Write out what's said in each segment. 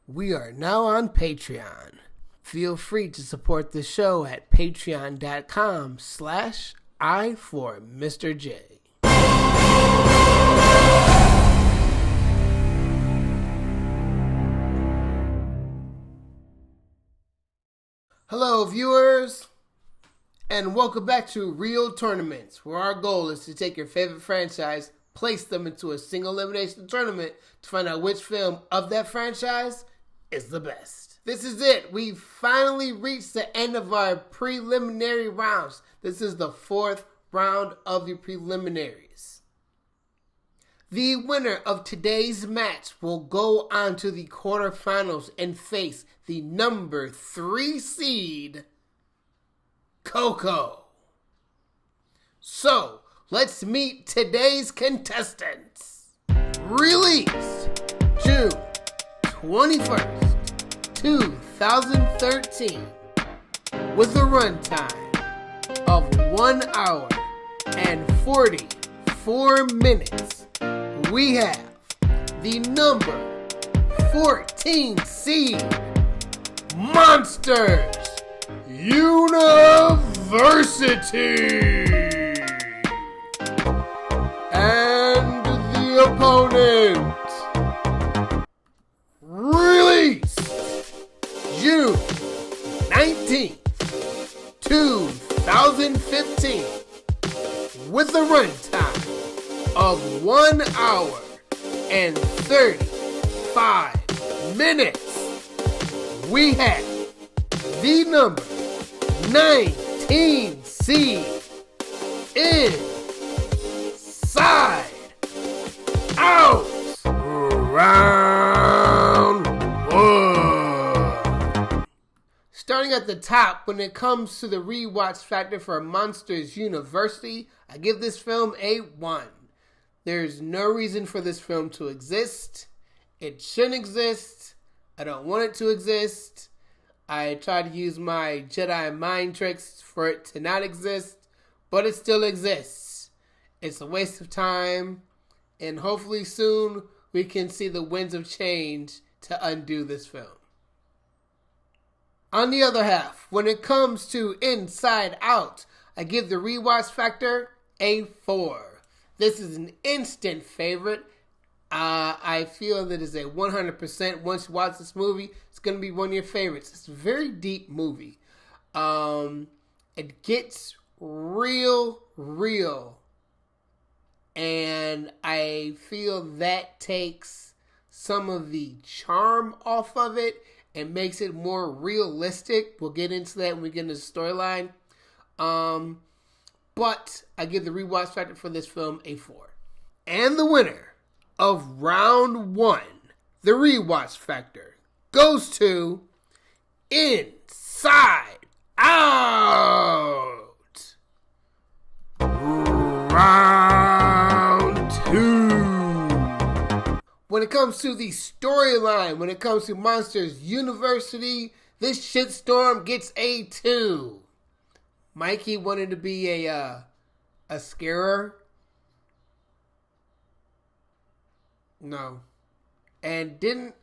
We are now on Patreon. Feel free to support the show at patreon.com/I4Mr. J. Hello, viewers, and welcome back to Real Tournaments, where our goal is to take your favorite franchise, place them into a single elimination tournament to find out which film of that franchise is the best. This is it. We've finally reached the end of our preliminary rounds. This is the fourth round of the preliminaries. The winner of today's match will go on to the quarterfinals and face the number 3 seed, Coco. So, let's meet today's contestants. Released June 21st, 2013, with a runtime of 1 hour and 44 minutes, we have the number 14 seed, Monsters University. And the opponent, released June 19th, 2015, with a runtime of 1 hour and 35 minutes. We have the number 19 seed, Inside Out, round 1. Starting at the top, when it comes to the rewatch factor for Monsters University, I give this film a 1. There's no reason for this film to exist. It shouldn't exist. I don't want it to exist. I tried to use my Jedi mind tricks for it to not exist, but it still exists. It's a waste of time, and hopefully soon we can see the winds of change to undo this film. On the other half, when it comes to Inside Out, I give the rewatch factor a 4. This is an instant favorite. I feel that it's a 100%. Once you watch this movie, it's going to be one of your favorites. It's a very deep movie. It gets real. And I feel that takes some of the charm off of it and makes it more realistic. We'll get into that when we get into the storyline. But I give the rewatch factor for this film a 4. And the winner of round 1, the rewatch factor, goes to Inside Out. Round 2. When it comes to the storyline, when it comes to Monsters University, this shitstorm gets a 2. Mikey wanted to be a scarer. No. And didn't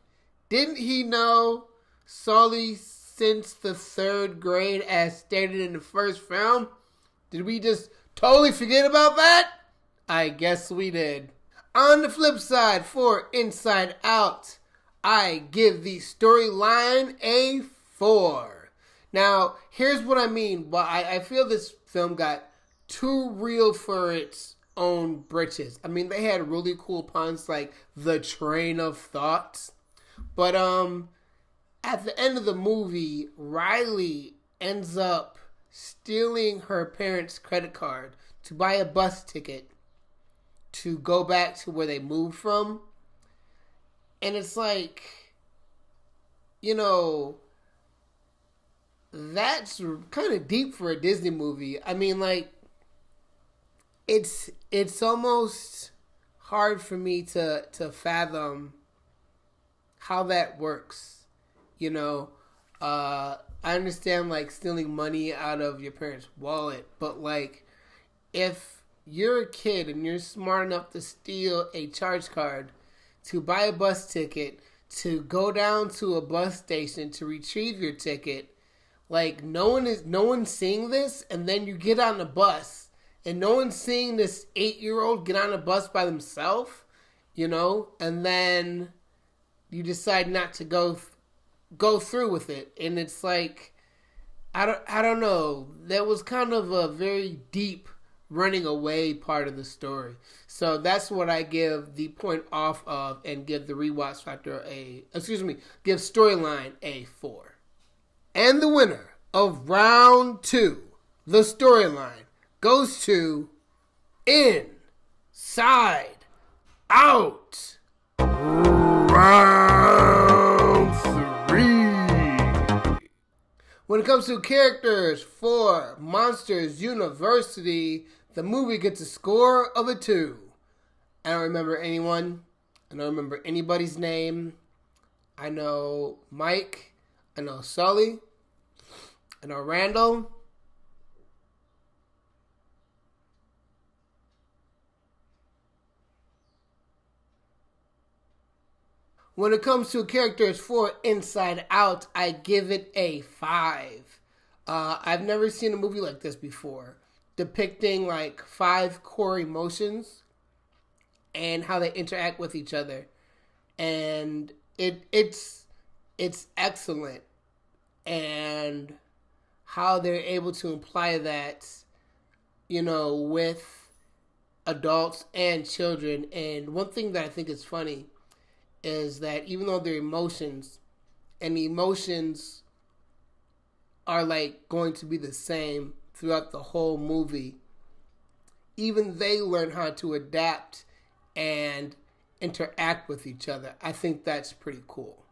he know Sully since the 3rd grade as stated in the first film? Did we just totally forget about that? I guess we did. On the flip side, for Inside Out, I give the storyline a 4. Now, here's what I mean. Well, I feel this film got too real for its own britches. I mean, they had really cool puns like the train of thoughts. But at the end of the movie, Riley ends up stealing her parents' credit card to buy a bus ticket to go back to where they moved from. And it's like, you know, that's kind of deep for a Disney movie. I mean, like, it's almost hard for me to fathom how that works. You know, I understand, like, stealing money out of your parents' wallet, but, like, if you're a kid and you're smart enough to steal a charge card to buy a bus ticket to go down to a bus station to retrieve your ticket. Like, no one's seeing this, and then you get on the bus, and no one's seeing this 8-year-old get on a bus by themselves, and then you decide not to go through with it, and it's like, I don't know. That was kind of a very deep running away part of the story. So that's what I give the point off of, and give the rewatch factor give storyline a 4. And the winner of round 2, the storyline, goes to Inside Out. Round 3. When it comes to characters for Monsters University, the movie gets a score of a 2. I don't remember anyone. I don't remember anybody's name. I know Mike. I know Sully. I know Randall. When it comes to characters for Inside Out, I give it a 5. I've never seen a movie like this before, depicting like 5 core emotions and how they interact with each other, and it's excellent, and how they're able to imply that, with adults and children. And one thing that I think is funny is that even though their emotions are like going to be the same throughout the whole movie, even they learn how to adapt and interact with each other. I think that's pretty cool.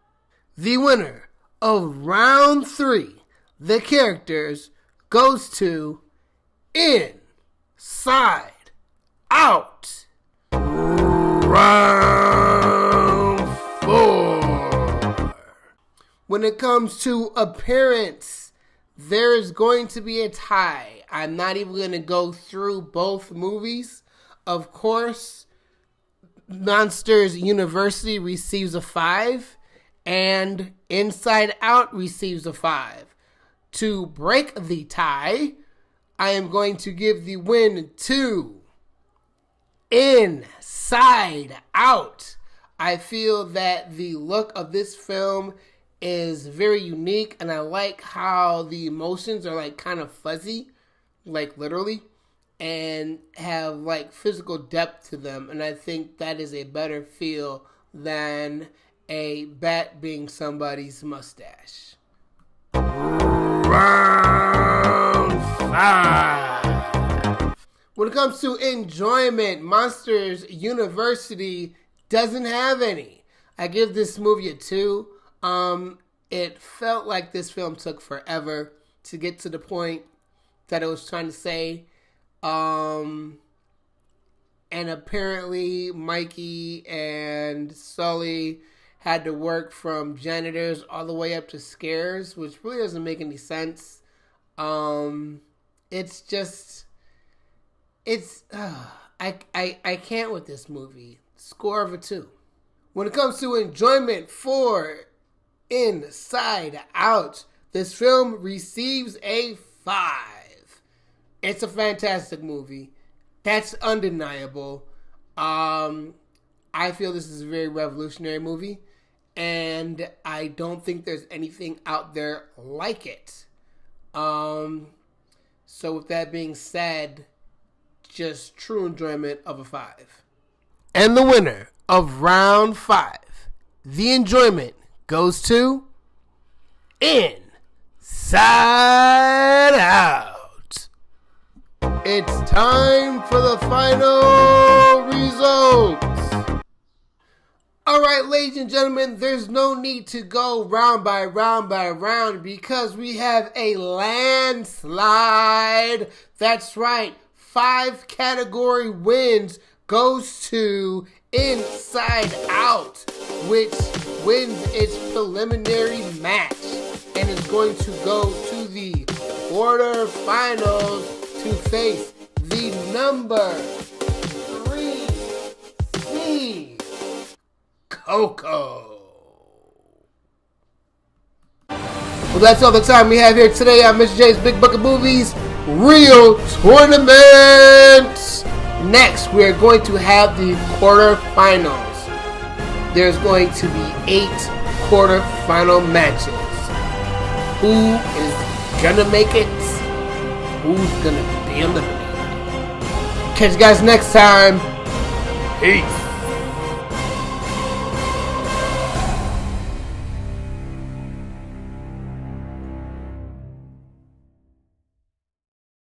The winner of round 3, the characters, goes to Inside Out. Round 4. When it comes to appearance, there is going to be a tie. I'm not even going to go through both movies. Of course, Monsters University receives a 5, and Inside Out receives a 5. To break the tie, I am going to give the win to Inside Out. I feel that the look of this film is very unique, and I like how the emotions are like kind of fuzzy, like literally, and have like physical depth to them, and I think that is a better feel than a bat being somebody's mustache. Round 5. When it comes to enjoyment, Monsters University doesn't have any. I give this movie a 2. It felt like this film took forever to get to the point that it was trying to say. And apparently Mikey and Sully had to work from janitors all the way up to scares, which really doesn't make any sense. I can't with this movie. Score of a 2. When it comes to enjoyment for Inside Out, this film receives a 5. It's a fantastic movie. That's undeniable. I feel this is a very revolutionary movie, and I don't think there's anything out there like it. So with that being said, just true enjoyment of a 5. And the winner of round 5, the enjoyment, goes to Inside Out. It's time for the final results. Alright, ladies and gentlemen, there's no need to go round by round because we have a landslide. That's right, 5 category wins goes to Inside Out, which wins its preliminary match and is going to go to the quarterfinals to face the number 3 seed, Coco. Well, that's all the time we have here today on Mr. J's Big Bucket Movies Real Tournament. Next, we are going to have the quarterfinals. There's going to be 8 quarterfinal matches. Who is gonna make it? Who's gonna be eliminated? Catch you guys next time. Peace.